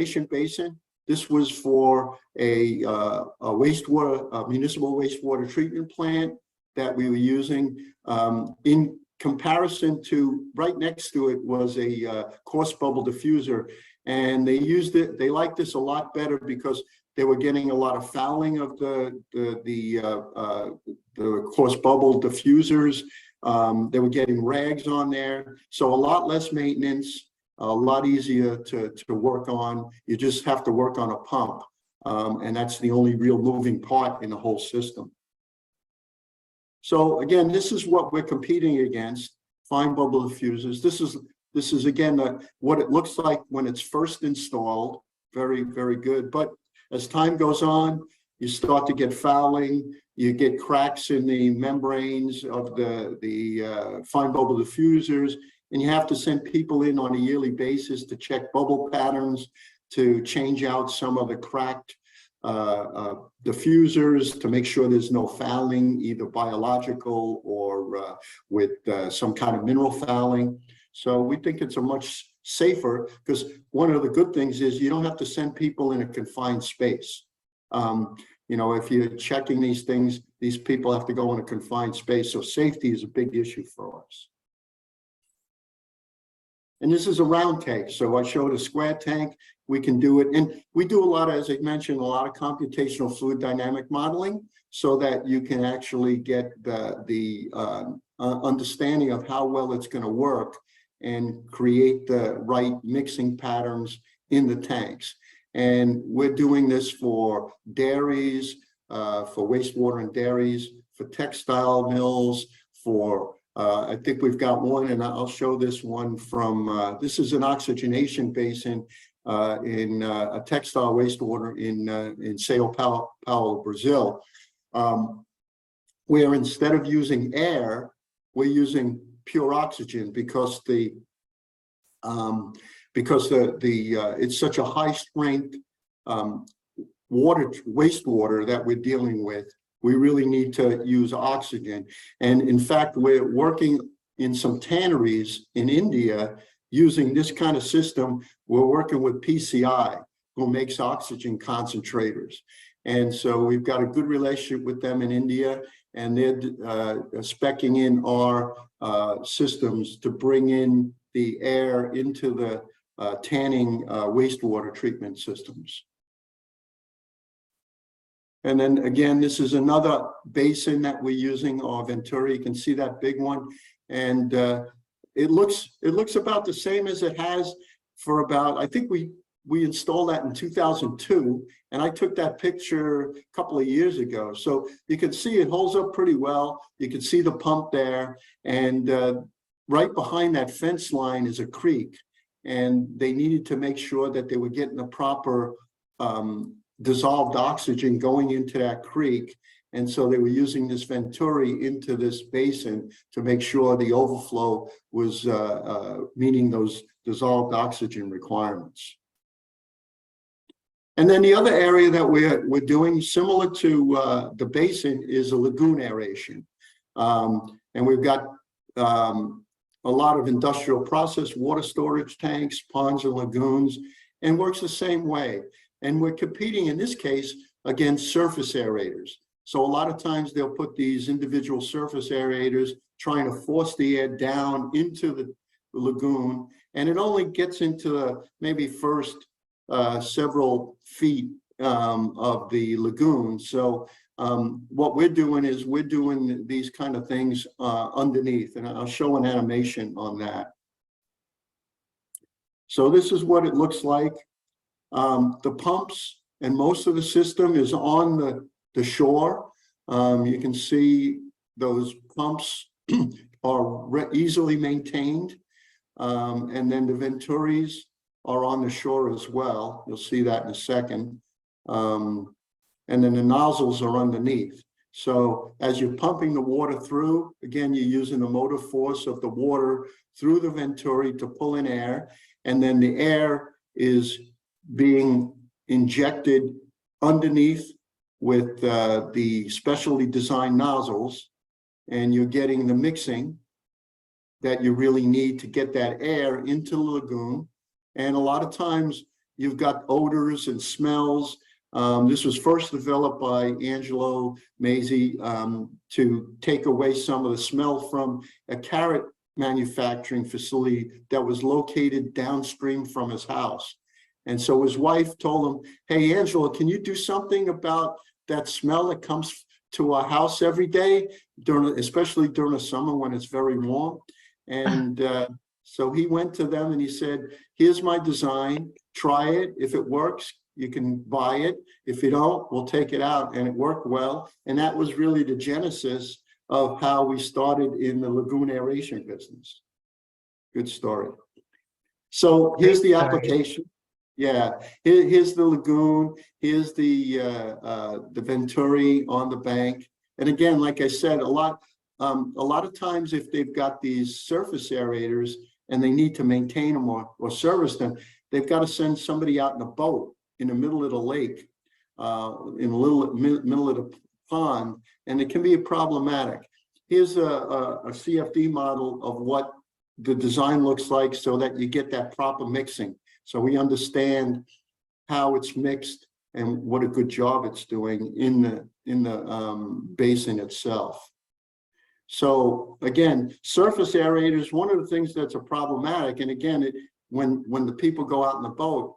aeration basin. This was for a municipal wastewater treatment plant that we were using. In comparison to, right next to it was a coarse bubble diffuser, and they used it. They liked this a lot better because they were getting a lot of fouling of the coarse bubble diffusers. They were getting rags on there, so a lot less maintenance, a lot easier to work on. You just have to work on a pump, and that's the only real moving part in the whole system. So again, this is what we're competing against: fine bubble diffusers. This is again what it looks like when it's first installed. Very, very good. But as time goes on, you start to get fouling. You get cracks in the membranes of the fine bubble diffusers, and you have to send people in on a yearly basis to check bubble patterns, to change out some of the cracked diffusers, to make sure there's no fouling, either biological or with some kind of mineral fouling. So we think it's a much safer, because one of the good things is you don't have to send people in a confined space. You know, if you're checking these things, these people have to go in a confined space. So safety is a big issue for us. And this is a round tank. So I showed a square tank. We can do it. And we do a lot of, as I mentioned, a lot of computational fluid dynamic modeling, so that you can actually get the understanding of how well it's going to work and create the right mixing patterns in the tanks. And we're doing this for dairies, for wastewater and dairies, for textile mills, for I think we've got one, and I'll show this one from, this is an oxygenation basin in a textile wastewater in Sao Paulo, Brazil, where instead of using air, we're using pure oxygen, because it's such a high strength wastewater that we're dealing with. We really need to use oxygen. And in fact, we're working in some tanneries in India using this kind of system. We're working with PCI, who makes oxygen concentrators. And so we've got a good relationship with them in India, and they're speccing in our systems to bring in the air into the tanning wastewater treatment systems. And then again, this is another basin that we're using, our Venturi. You can see that big one, and it looks about the same as it has for about, I think we installed that in 2002, and I took that picture a couple of years ago. So you can see it holds up pretty well. You can see the pump there, and right behind that fence line is a creek, and they needed to make sure that they were getting the proper dissolved oxygen going into that creek. And so they were using this Venturi into this basin to make sure the overflow was meeting those dissolved oxygen requirements. And then the other area that we're doing, similar to the basin, is a lagoon aeration. And we've got a lot of industrial process water storage tanks, ponds and lagoons, and works the same way. And we're competing in this case against surface aerators. So a lot of times they'll put these individual surface aerators trying to force the air down into the lagoon, and it only gets into the maybe first several feet of the lagoon. So what we're doing is we're doing these kind of things underneath, and I'll show an animation on that. So this is what it looks like. The pumps and most of the system is on the shore. You can see those pumps are easily maintained. And then the Venturis are on the shore as well. You'll see that in a second. And then the nozzles are underneath. So as you're pumping the water through, again, you're using the motive force of the water through the Venturi to pull in air. And then the air is being injected underneath with the specially designed nozzles, and you're getting the mixing that you really need to get that air into the lagoon. And a lot of times you've got odors and smells. This was first developed by Angelo Mazzei to take away some of the smell from a carrot manufacturing facility that was located downstream from his house. And so his wife told him, hey, Angelo, can you do something about that smell that comes to our house every day, especially during the summer when it's very warm? And so he went to them and he said, here's my design, try it. If it works, you can buy it. If you don't, we'll take it out. And it worked well. And that was really the genesis of how we started in the lagoon aeration business. Good story. So here's the application. Yeah, here's the lagoon. Here's the venturi on the bank. And again, like I said, a lot of times if they've got these surface aerators and they need to maintain them or service them, they've got to send somebody out in a boat in the middle of the lake, in the middle of the pond, and it can be problematic. Here's a CFD model of what the design looks like so that you get that proper mixing. So we understand how it's mixed and what a good job it's doing in the basin itself. So again, surface aerators, one of the things that's problematic, and again, when the people go out in the boat,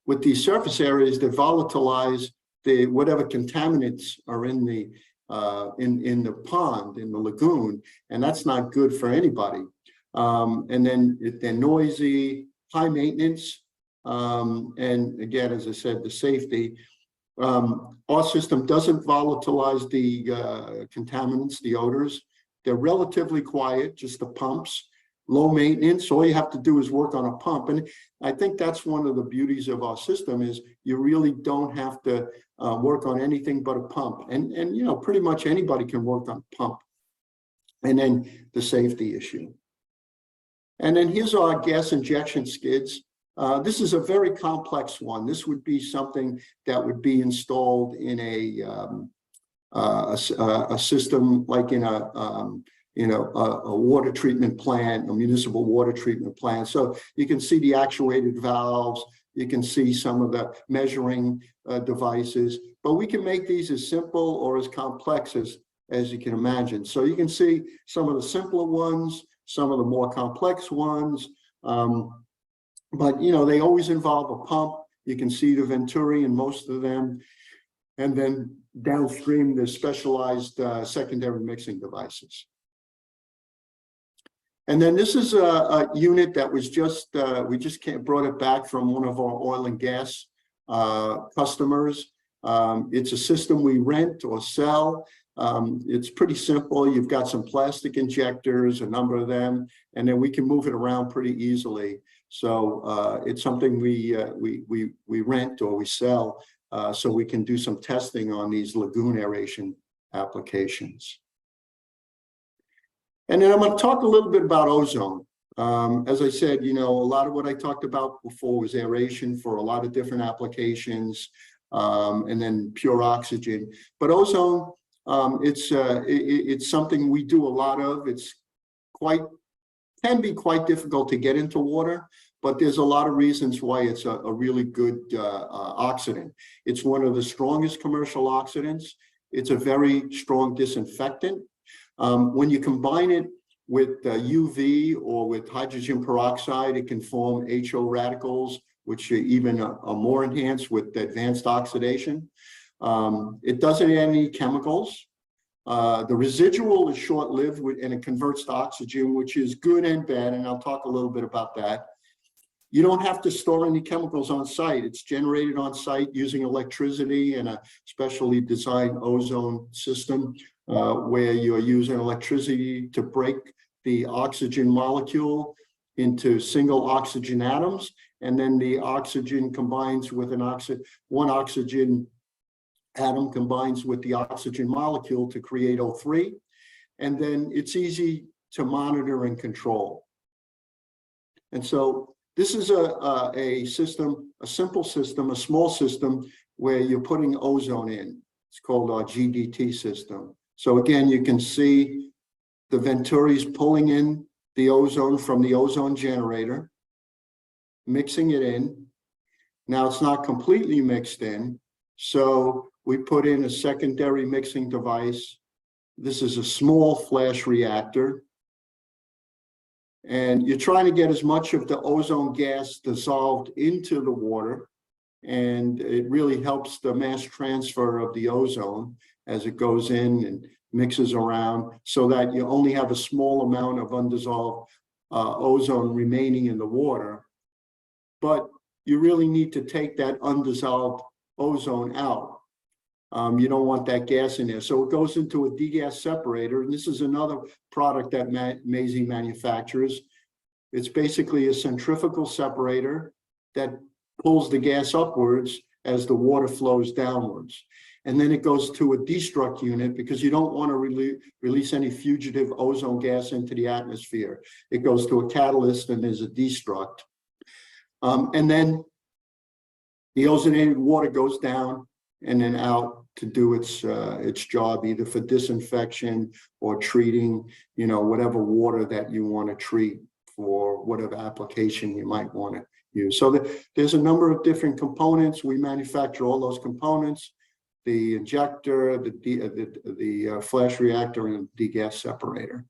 with these surface areas, they volatilize whatever contaminants are in the pond, in the lagoon, and that's not good for anybody. And then they're noisy, high maintenance, and again, as I said, the safety. Our system doesn't volatilize the contaminants, the odors. They're relatively quiet, just the pumps, low maintenance. All you have to do is work on a pump. And I think that's one of the beauties of our system is you really don't have to work on anything but a pump. And you know, pretty much anybody can work on a pump. And then the safety issue. And then here's our gas injection skids. This is a very complex one. This would be something that would be installed in a system like in a water treatment plant, a municipal water treatment plant. So you can see the actuated valves, you can see some of the measuring devices, but we can make these as simple or as complex as you can imagine. So you can see some of the simpler ones, some of the more complex ones, but you know, they always involve a pump. You can see the venturi in most of them. And then downstream, there's specialized secondary mixing devices. And then this is a unit that was just, we just brought it back from one of our oil and gas customers. It's a system we rent or sell. It's pretty simple. You've got some plastic injectors, a number of them, and then we can move it around pretty easily. So it's something we rent or we sell, so we can do some testing on these lagoon aeration applications. And then I'm going to talk a little bit about ozone. As I said, you know, a lot of what I talked about before was aeration for a lot of different applications, and then pure oxygen. But ozone, it's something we do a lot of. It's can be quite difficult to get into water, but there's a lot of reasons why it's a really good oxidant. It's one of the strongest commercial oxidants. It's a very strong disinfectant. When you combine it with UV or with hydrogen peroxide, it can form HO radicals, which even are more enhanced with advanced oxidation. It doesn't add any chemicals. The residual is short-lived and it converts to oxygen, which is good and bad, and I'll talk a little bit about that. You don't have to store any chemicals on site. It's generated on site using electricity and a specially designed ozone system where you're using electricity to break the oxygen molecule into single oxygen atoms, and then the oxygen combines with one oxygen atom combines with the oxygen molecule to create O3, and then it's easy to monitor and control. And so this is a system, a simple system, a small system where you're putting ozone in. It's called our GDT system. So again, you can see the venturis pulling in the ozone from the ozone generator, mixing it in. Now it's not completely mixed in, so we put in a secondary mixing device. This is a small flash reactor. And you're trying to get as much of the ozone gas dissolved into the water, and it really helps the mass transfer of the ozone as it goes in and mixes around, so that you only have a small amount of undissolved ozone remaining in the water. But you really need to take that undissolved ozone out. You don't want that gas in there. So it goes into a degas separator. And this is another product that Mazzei manufactures. It's basically a centrifugal separator that pulls the gas upwards as the water flows downwards. And then it goes to a destruct unit, because you don't want to release any fugitive ozone gas into the atmosphere. It goes to a catalyst and there's a destruct. And then the ozonated water goes down and then out to do its job, either for disinfection or treating, whatever water that you want to treat for whatever application you might want to use. So there's a number of different components. We manufacture all those components: the injector, the flash reactor, and the degas separator.